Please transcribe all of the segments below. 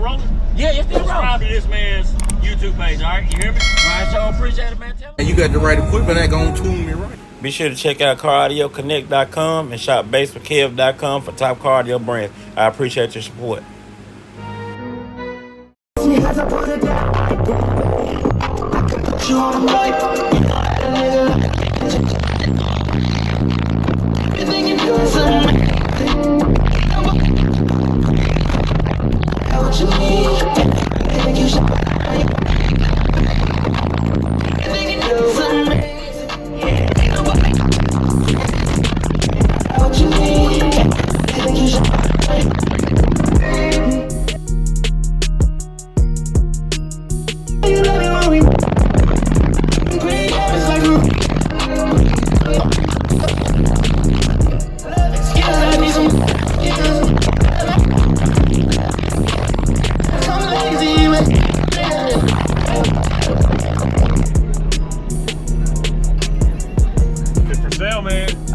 rolling? Yeah, it's still rolling. Subscribe to this man's YouTube page, all right? You hear me? All right, so appreciate it, man. Tell me. And you got the right equipment that gonna tune me right. Be sure to check out CarAudioConnect.com and shop BASSWITHKEV.com for top car audio brands. I appreciate your support.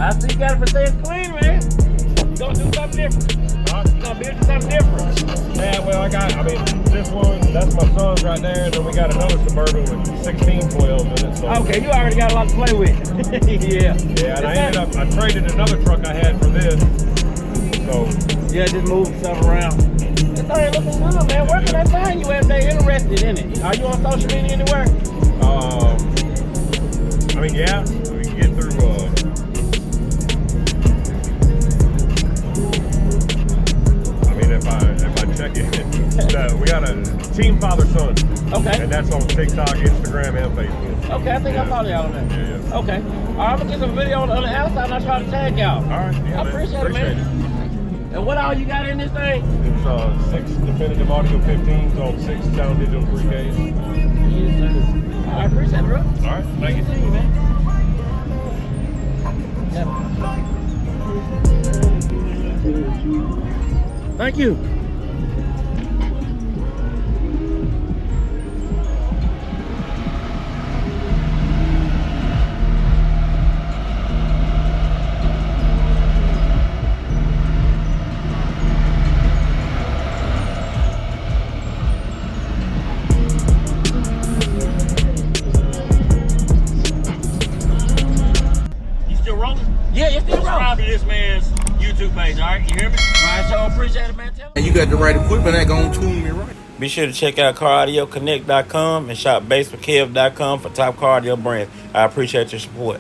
I see you got it for sale clean, man. You gonna do something different. Huh? You gonna build something different. Yeah, well, this one, that's my son's right there, and then we got another Suburban with 1612 in it. So. Okay, you already got a lot to play with. Yeah. Yeah, and I traded another truck I had for this. So. Yeah, just moving stuff around. This thing looking good, man. Where can I find you if they interested in it? Are you on social media anywhere? Yeah, we can get through, if I check it, we got a Team Father Son. Okay. And that's on TikTok, Instagram, and Facebook. Okay, I think I follow y'all on that. Yeah. Okay. All right, I'm gonna get some video on the outside and I'll try to tag y'all. All right, yeah, I appreciate it, man. And what all you got in this thing? It's 6 definitive audio 15s on 6 sound digital 3Ks. Yes, sir. I appreciate it, bro. All right, thank you. See you, man. Thank you. You still rolling? Yeah, it's still rolling. Subscribe to this man's YouTube page, all right? You hear me? All right, so appreciate it, man. Tell me. And you got the right equipment that gonna tune me right. Be sure to check out CarAudioConnect.com and shop BASSWITHKEV.com for top car audio brands. I appreciate your support.